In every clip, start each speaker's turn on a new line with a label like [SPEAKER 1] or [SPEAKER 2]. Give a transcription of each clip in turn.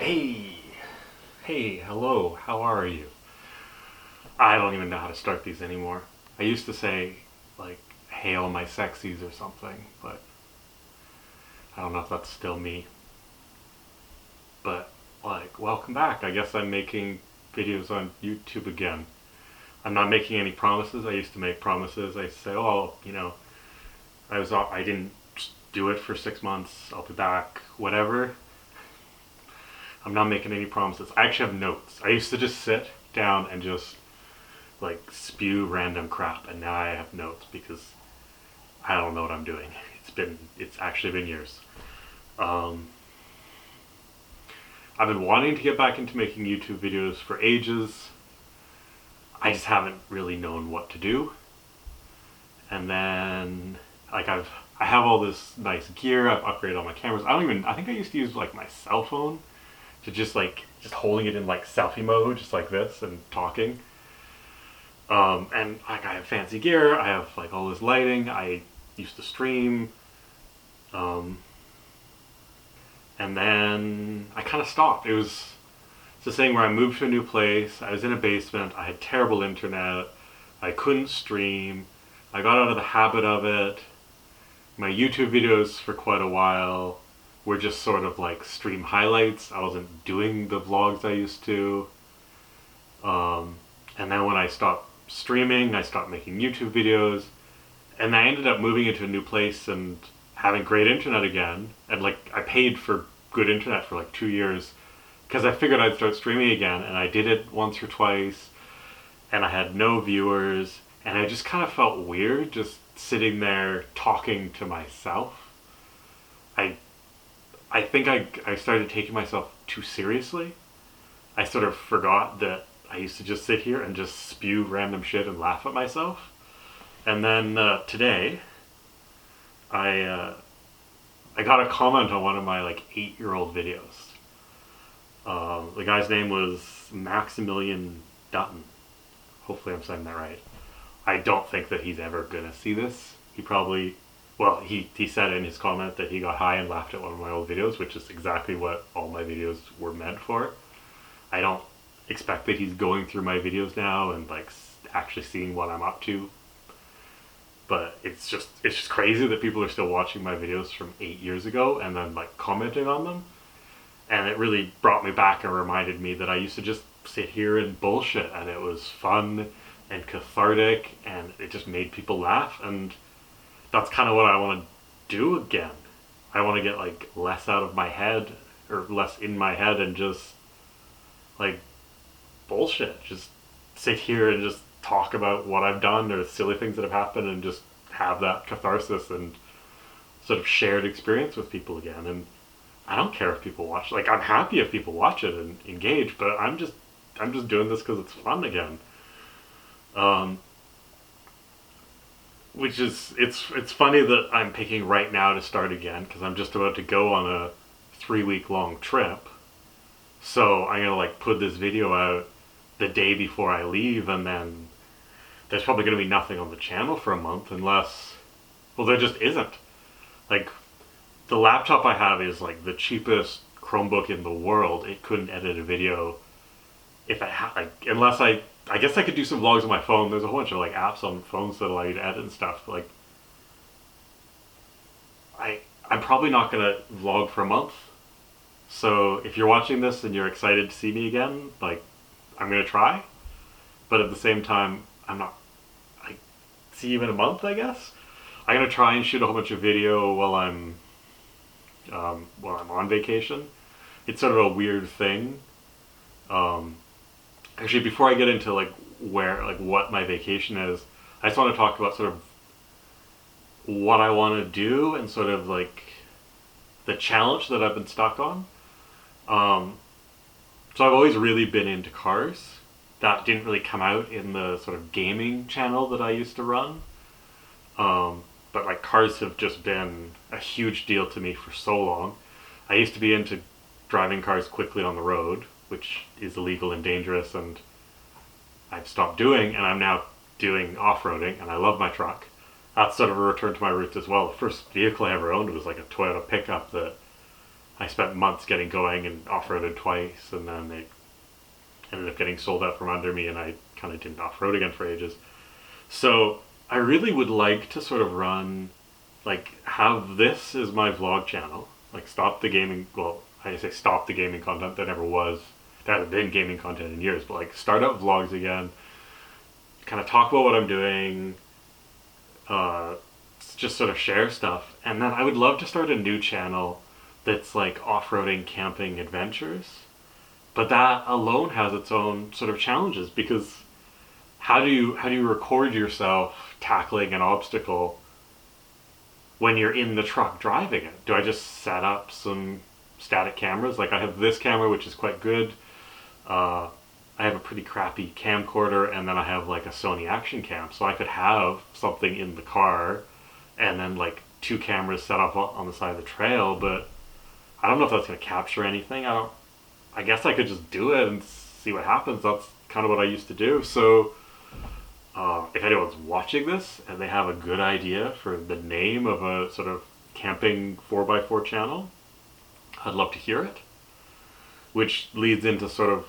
[SPEAKER 1] Hey, hello, how are you? I don't even know how to start these anymore. I used to say, like, hail my sexies or something, but I don't know if that's still me. But, like, welcome back. I guess I'm making videos on YouTube again. I'm not making any promises. I used to make promises. I say, oh, I didn't do it for 6 months. I'll be back, whatever. I'm not making any promises. I actually have notes. I used to just sit down and just like spew random crap, and now I have notes because I don't know what I'm doing. It's actually been years. Um, I've been wanting to get back into making YouTube videos for ages. I just haven't really known what to do. And then I have all this nice gear. I've upgraded all my cameras. I think I used to use like my cell phone to just holding it in like selfie mode, just like this, and talking. And like I have fancy gear. I have like all this lighting. I used to stream. Um, and then I kind of stopped. It's a thing where I moved to a new place. I was in a basement. I had terrible internet. I couldn't stream. I got out of the habit of it. My YouTube videos for quite a while were just sort of like stream highlights. I wasn't doing the vlogs I used to. And then when I stopped streaming, I stopped making YouTube videos. And I ended up moving into a new place and having great internet again. And like I paid for good internet for like 2 years because I figured I'd start streaming again. And I did it once or twice. And I had no viewers. And I just kind of felt weird just sitting there talking to myself. I I think I started taking myself too seriously. I sort of forgot that I used to just sit here and just spew random shit and laugh at myself. And then today, I I got a comment on one of my like 8-year-old videos. The guy's name was Maximilian Dutton. Hopefully I'm saying that right. I don't think that he's ever gonna see this. He probably, well, he said in his comment that he got high and laughed at one of my old videos, which is exactly what all my videos were meant for. I don't expect that he's going through my videos now and like actually seeing what I'm up to. But it's just crazy that people are still watching my videos from 8 years ago and then like commenting on them. And it really brought me back and reminded me that I used to just sit here and bullshit, and it was fun and cathartic, and it just made people laugh. And that's kind of what I want to do again. I want to get like less out of my head, or less in my head, and just like bullshit. Just sit here and just talk about what I've done or silly things that have happened, and just have that catharsis and sort of shared experience with people again. And I don't care if people watch. Like, I'm happy if people watch it and engage, but I'm just doing this because it's fun again. Um, which is it's funny that I'm picking right now to start again because I'm just about to go on a 3 week long trip. So I'm gonna like put this video out the day before I leave, and then there's probably gonna be nothing on the channel for a month unless, well, there just isn't. Like, the laptop I have is like the cheapest Chromebook in the world. It couldn't edit a video if unless I guess I could do some vlogs on my phone. There's a whole bunch of like apps on phones that allow you to edit and stuff. Like, I'm probably not gonna vlog for a month. So if you're watching this and you're excited to see me again, like, I'm gonna try. But at the same time, I'm not. I see you in a month, I guess. I'm gonna try and shoot a whole bunch of video while I'm on vacation. It's sort of a weird thing. Actually, before I get into like what my vacation is, I just want to talk about sort of what I want to do and sort of like the challenge that I've been stuck on. So I've always really been into cars. That didn't really come out in the sort of gaming channel that I used to run. But like cars have just been a huge deal to me for so long. I used to be into driving cars quickly on the road, which is illegal and dangerous, and I've stopped doing, and I'm now doing off-roading, and I love my truck. That's sort of a return to my roots as well. The first vehicle I ever owned was like a Toyota pickup that I spent months getting going and off-roaded twice, and then they ended up getting sold out from under me, and I kind of didn't off-road again for ages. So I really would like to sort of run, like, have this as my vlog channel, like stop the gaming, well, I say stop the gaming content that never was, there hasn't been gaming content in years, but like start up vlogs again, kind of talk about what I'm doing, just sort of share stuff. And then I would love to start a new channel that's like off-roading, camping, adventures. But that alone has its own sort of challenges, because how do you record yourself tackling an obstacle when you're in the truck driving it? Do I just set up some static cameras? Like I have this camera, which is quite good. I have a pretty crappy camcorder, and then I have like a Sony Action Cam, so I could have something in the car and then like two cameras set up on the side of the trail. But I don't know if that's going to capture anything. I guess I could just do it and see what happens. That's kind of what I used to do. So if anyone's watching this and they have a good idea for the name of a sort of camping 4x4 channel, I'd love to hear it. Which leads into sort of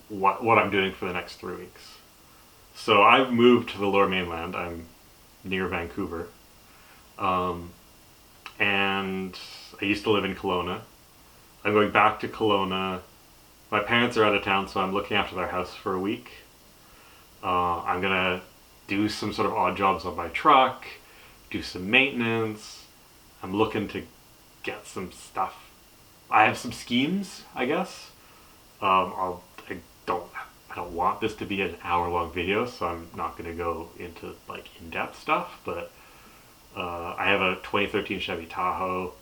[SPEAKER 1] what I'm doing for the next 3 weeks. So I've moved to the Lower Mainland. I'm near Vancouver. And I used to live in Kelowna. I'm going back to Kelowna. My parents are out of town, so I'm looking after their house for a week. I'm gonna do some sort of odd jobs on my truck, do some maintenance. I'm looking to get some stuff. I have some schemes, I guess. I don't want this to be an hour-long video, so I'm not gonna go into like in-depth stuff. But I have a 2013 Chevy Tahoe.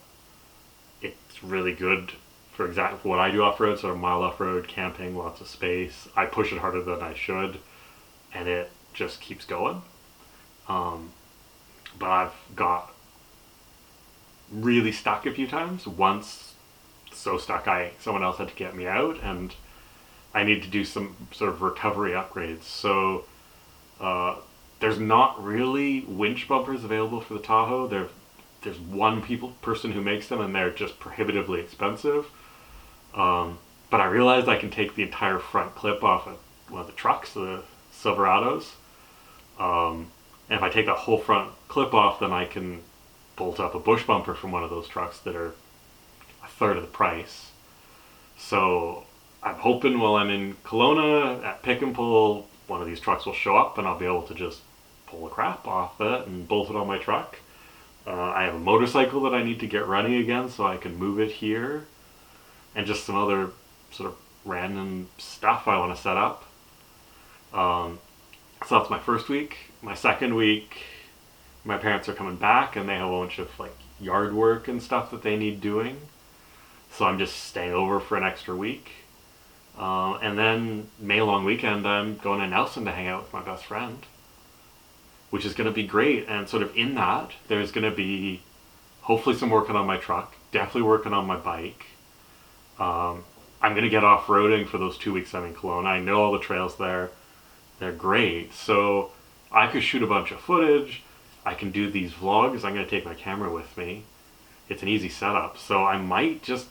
[SPEAKER 1] It's really good for exactly what I do off-road, sort of mile off-road, camping, lots of space. I push it harder than I should, and it just keeps going. But I've got really stuck a few times. Once, so stuck someone else had to get me out, and I need to do some sort of recovery upgrades. So there's not really winch bumpers available for the Tahoe. There's one person who makes them, and they're just prohibitively expensive. But I realized I can take the entire front clip off of one of the trucks, the Silverados. And if I take the whole front clip off, then I can bolt up a bush bumper from one of those trucks that are a third of the price. So I'm hoping while I'm in Kelowna at Pick and Pull, one of these trucks will show up and I'll be able to just pull the crap off it and bolt it on my truck. I have a motorcycle that I need to get running again so I can move it here, and just some other sort of random stuff I want to set up. So that's my first week. My second week, my parents are coming back and they have a bunch of like yard work and stuff that they need doing. So I'm just staying over for an extra week. And then May long weekend, I'm going to Nelson to hang out with my best friend, which is going to be great. And sort of in that, there's going to be hopefully some working on my truck, definitely working on my bike. I'm going to get off-roading for those 2 weeks I'm in Kelowna. I know all the trails there. They're great. So I could shoot a bunch of footage. I can do these vlogs. I'm going to take my camera with me. It's an easy setup. So I might just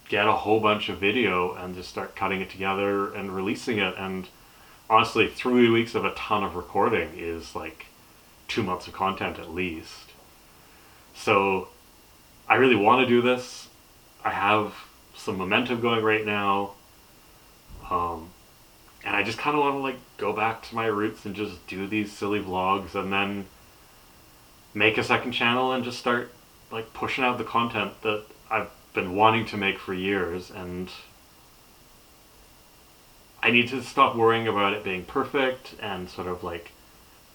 [SPEAKER 1] get a whole bunch of video and just start cutting it together and releasing it. And honestly, 3 weeks of a ton of recording is like 2 months of content at least. So I really want to do this. I have some momentum going right now. And I just kind of want to like go back to my roots and just do these silly vlogs, and then make a second channel and just start like pushing out the content that I've been wanting to make for years. And I need to stop worrying about it being perfect and sort of like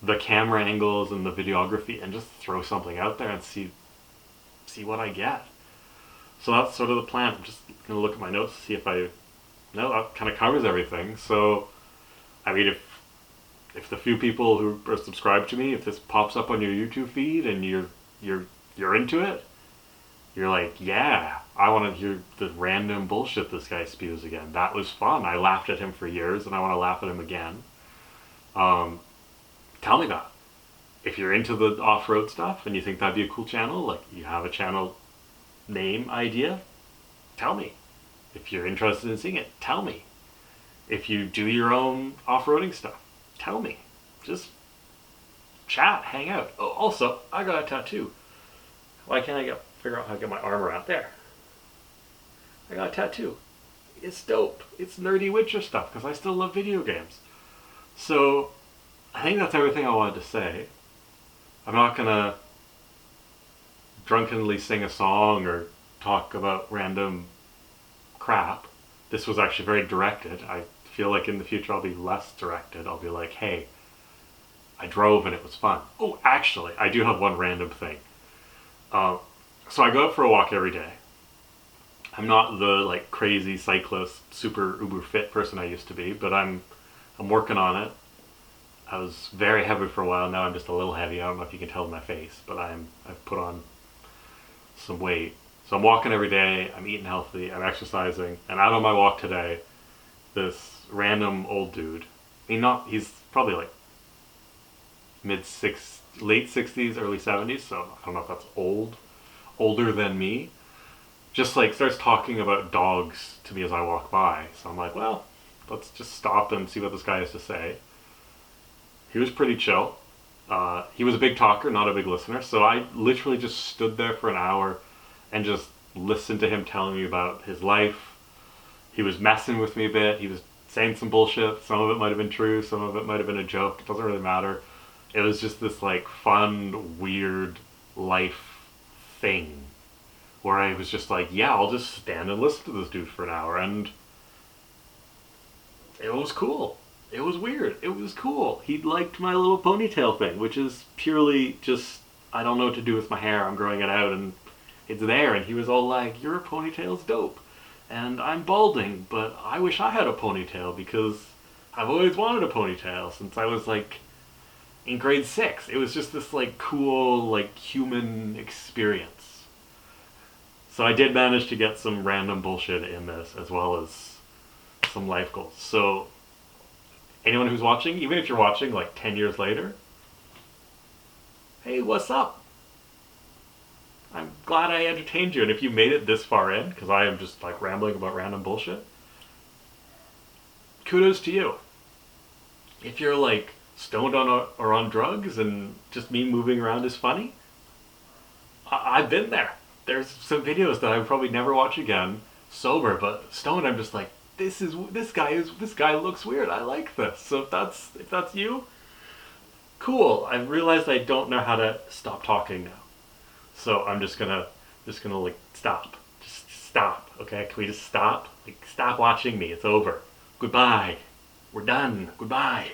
[SPEAKER 1] the camera angles and the videography, and just throw something out there and see what I get. So that's sort of the plan. I'm just gonna look at my notes to see if that kind of covers everything. So I mean, if the few people who are subscribed to me, if this pops up on your YouTube feed and you're into it, you're like, yeah, I want to hear the random bullshit this guy spews again. That was fun. I laughed at him for years, and I want to laugh at him again. Tell me that. If you're into the off-road stuff and you think that'd be a cool channel, like you have a channel name idea, tell me. If you're interested in seeing it, tell me. If you do your own off-roading stuff, tell me. Just chat, hang out. Oh, also, I got a tattoo. Why can't I figure out how to get my arm around there? I got a tattoo. It's dope. It's nerdy Witcher stuff because I still love video games. So I think that's everything I wanted to say. I'm not gonna drunkenly sing a song or talk about random crap. This was actually very directed. I feel like in the future I'll be less directed. I'll be like, hey, I drove and it was fun. Oh, actually, I do have one random thing. So I go out for a walk every day. I'm not the like crazy cyclist, super uber fit person I used to be, but I'm working on it. I was very heavy for a while. Now I'm just a little heavy. I don't know if you can tell in my face, but I've put on some weight. So I'm walking every day. I'm eating healthy. I'm exercising. And out on my walk today, this random old dude. He's probably like late 60s, early 70s. So I don't know if that's older than me. Just like starts talking about dogs to me as I walk by. So I'm like, well, let's just stop and see what this guy has to say. He was pretty chill. He was a big talker, not a big listener. So I literally just stood there for an hour and just listened to him telling me about his life. He was messing with me a bit. He was saying some bullshit. Some of it might have been true. Some of it might have been a joke. It doesn't really matter. It was just this like fun, weird life thing where I was just like, yeah, I'll just stand and listen to this dude for an hour. And it was cool. It was weird. It was cool. He liked my little ponytail thing, which is purely just, I don't know what to do with my hair. I'm growing it out and it's there. And he was all like, your ponytail's dope. And I'm balding, but I wish I had a ponytail because I've always wanted a ponytail since I was like in grade 6. It was just this like cool, like human experience. So I did manage to get some random bullshit in this as well as some life goals. So anyone who's watching, even if you're watching like 10 years later, hey, what's up? I'm glad I entertained you. And if you made it this far in, because I am just like rambling about random bullshit, kudos to you. If you're like stoned or on drugs and just me moving around is funny, I've been there. There's some videos that I would probably never watch again sober, but stoned I'm just like, this guy looks weird. I like this. So if that's you, cool. I realized I don't know how to stop talking now. So I'm just gonna like stop. Just stop. Okay? Can we just stop? Like stop watching me. It's over. Goodbye. We're done. Goodbye.